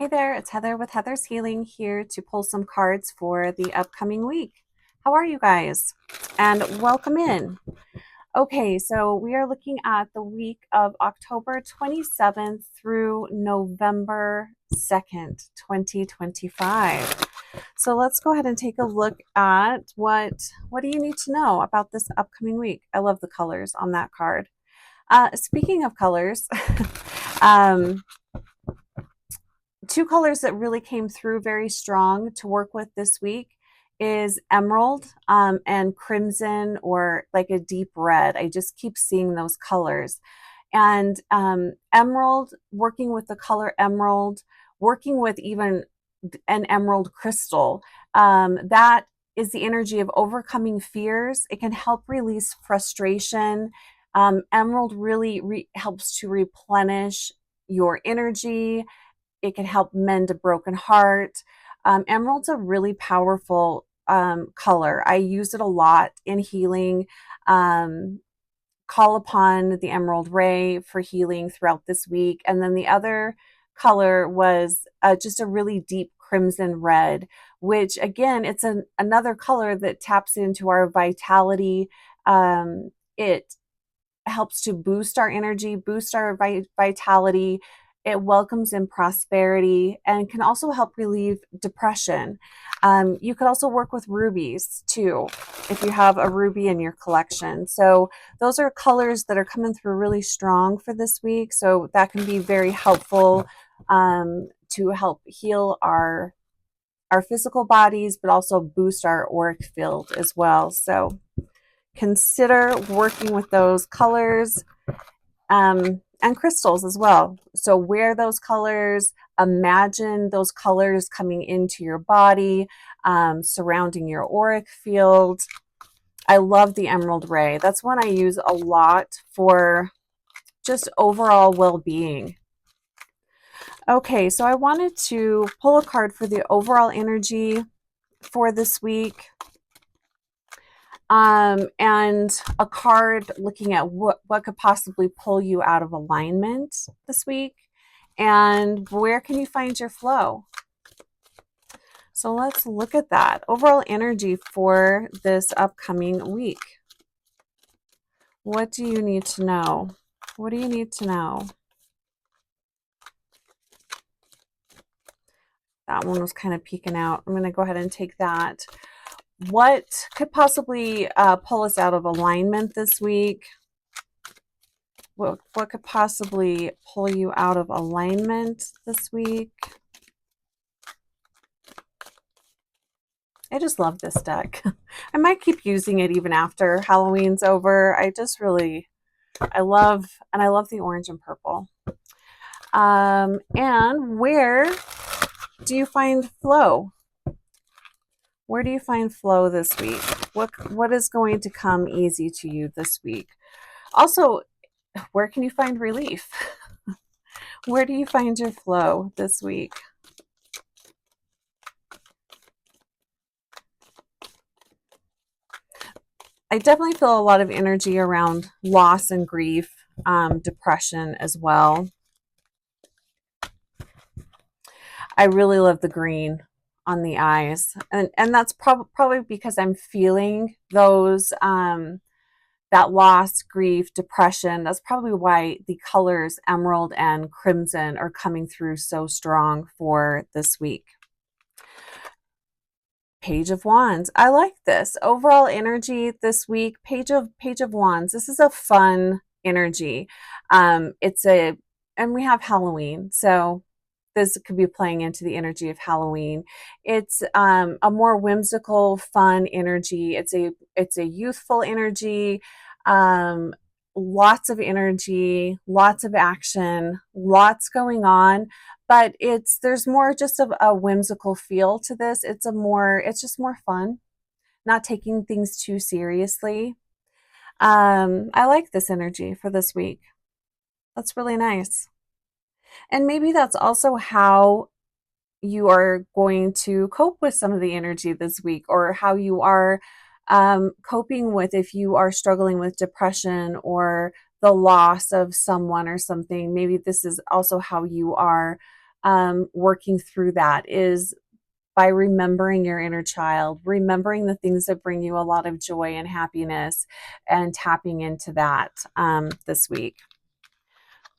Hey there, it's Heather with Heather's Healing here to pull some cards for the upcoming week. How are you guys? And welcome in. Okay, so we are looking at the week of October 27th through November 2nd, 2025. So let's go ahead and take a look at what do you need to know about this upcoming week. I love the colors on that card. Speaking of colors, um, two colors that really came through very strong to work with this week is emerald and crimson, or like a deep red. I just keep seeing those colors. And emerald, working with the color emerald, working with even an emerald crystal, that is the energy of overcoming fears. It can help release frustration. Emerald really helps to replenish your energy. It can help mend a broken heart. Emerald's a really powerful color. I use it a lot in healing. Call upon the emerald ray for healing throughout this week. And then the other color was just a really deep crimson red, which again, it's another color that taps into our vitality. It helps to boost our energy, boost our vitality. It welcomes in prosperity and can also help relieve depression. You could also work with rubies too, if you have a ruby in your collection. So those are colors that are coming through really strong for this week. So that can be very helpful to help heal our physical bodies, but also boost our auric field as well. So consider working with those colors and crystals as well. So wear those colors, imagine those colors coming into your body, surrounding your auric field. I love the emerald ray. That's one I use a lot for just overall well-being. Okay, so I wanted to pull a card for the overall energy for this week. And a card looking at what could possibly pull you out of alignment this week, and where can you find your flow. So let's look at that overall energy for this upcoming week. What do you need to know? What do you need to know? That one was kind of peeking out. I'm going to go ahead and take that. What could possibly pull us out of alignment this week? What could possibly pull you out of alignment this week? I just love this deck. I might keep using it even after Halloween's over. I love the orange and purple. And where do you find flow? Where do you find flow this week? What is going to come easy to you this week? Also, where can you find relief? Where do you find your flow this week? I definitely feel a lot of energy around loss and grief, depression as well. I really love the green on the eyes, and that's probably because I'm feeling those that loss, grief, depression. That's probably why the colors emerald and crimson are coming through so strong for this week. Page of Wands. I like this. Overall energy this week, Page of Wands. This is a fun energy. And we have Halloween, so this could be playing into the energy of Halloween. It's a more whimsical, fun energy. It's a youthful energy. Lots of energy, lots of action, lots going on, but there's more just of a whimsical feel to this. It's just more fun, not taking things too seriously. I like this energy for this week. That's really nice. And maybe that's also how you are going to cope with some of the energy this week, or how you are coping with if you are struggling with depression or the loss of someone or something. Maybe this is also how you are working through that is by remembering your inner child, remembering the things that bring you a lot of joy and happiness, and tapping into that this week.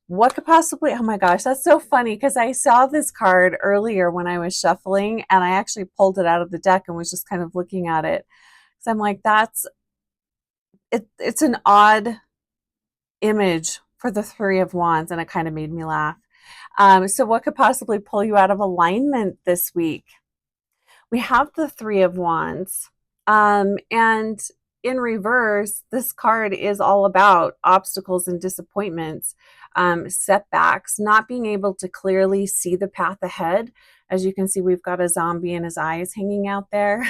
What could possibly, oh my gosh, that's so funny because I saw this card earlier when I was shuffling and I actually pulled it out of the deck and was just kind of looking at it. So I'm like, it's an odd image for the Three of Wands, and it kind of made me laugh. So what could possibly pull you out of alignment this week? We have the Three of Wands. And in reverse, this card is all about obstacles and disappointments, setbacks, not being able to clearly see the path ahead. As you can see, we've got a zombie and his eyes hanging out there.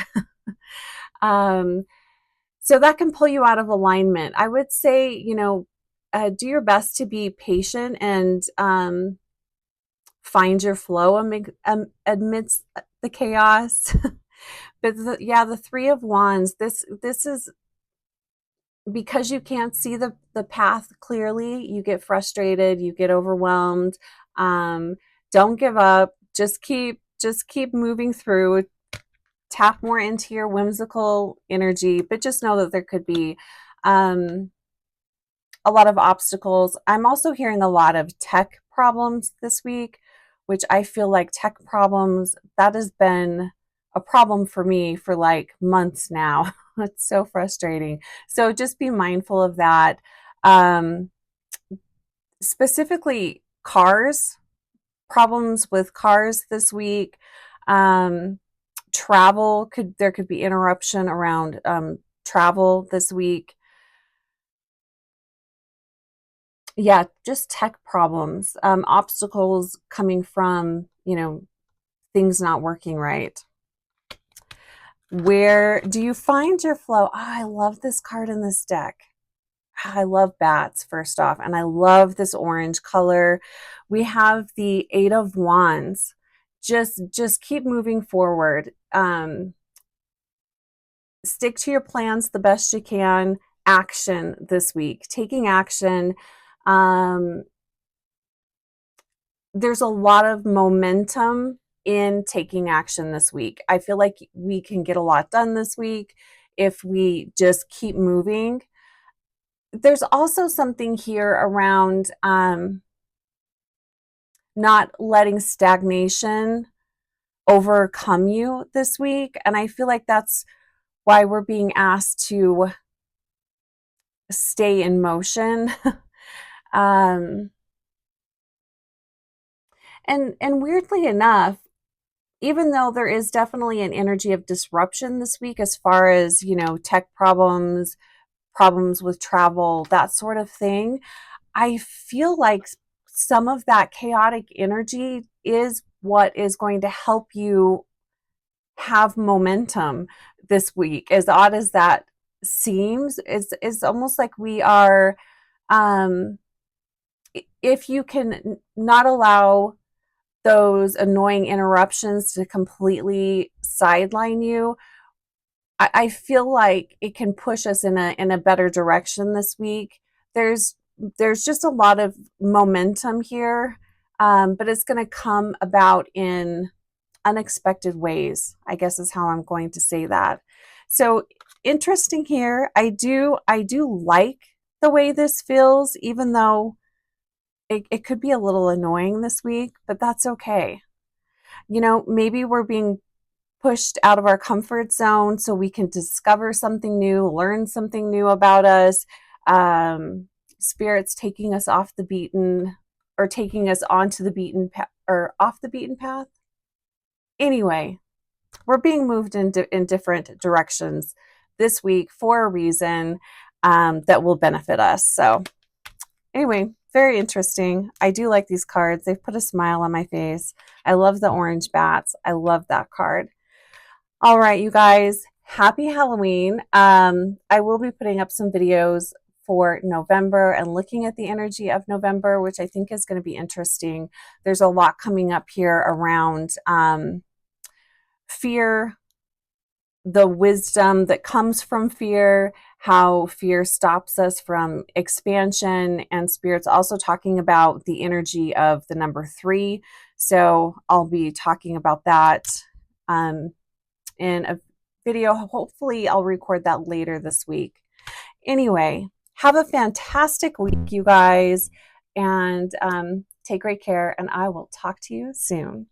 So that can pull you out of alignment. I would say, do your best to be patient and find your flow amidst the chaos. But the Three of Wands, this is because you can't see the path clearly, you get frustrated, you get overwhelmed. Don't give up. Just keep moving through. Tap more into your whimsical energy, but just know that there could be a lot of obstacles. I'm also hearing a lot of tech problems this week, which I feel like tech problems, that has been a problem for me for like months now. It's so frustrating. So just be mindful of that. Specifically cars, problems with cars this week. Travel, there could be interruption around travel this week. Yeah, just tech problems, obstacles coming from, things not working right. Where do you find your flow? Oh, I love this card in this deck. I love bats, first off, and I love this orange color. We have the Eight of Wands. Just keep moving forward. Stick to your plans the best you can. Action this week, taking action. There's a lot of momentum in taking action this week. I feel like we can get a lot done this week if we just keep moving. There's also something here around not letting stagnation overcome you this week. And I feel like that's why we're being asked to stay in motion. And weirdly enough, even though there is definitely an energy of disruption this week as far as, tech problems with travel, that sort of thing, I feel like some of that chaotic energy is what is going to help you have momentum this week. As odd as that seems, it's almost like we are, if you can not allow those annoying interruptions to completely sideline you, I feel like it can push us in a better direction this week. There's just a lot of momentum here, but it's going to come about in unexpected ways, I guess is how I'm going to say that. So interesting here. I do like the way this feels, even though it could be a little annoying this week, but that's okay. Maybe we're being pushed out of our comfort zone so we can discover something new, learn something new about us. Spirit's taking us off the beaten, or taking us onto the beaten path, or off the beaten path. Anyway, we're being moved in different directions this week for a reason that will benefit us. So anyway, very interesting. I do like these cards. They've put a smile on my face. I love the orange bats. I love that card. All right, you guys, happy Halloween. I will be putting up some videos for November and looking at the energy of November, which I think is going to be interesting. There's a lot coming up here around fear, the wisdom that comes from fear, how fear stops us from expansion, and Spirit's also talking about the energy of the number 3. So I'll be talking about that in a video. Hopefully, I'll record that later this week. Anyway, have a fantastic week, you guys, and take great care, and I will talk to you soon.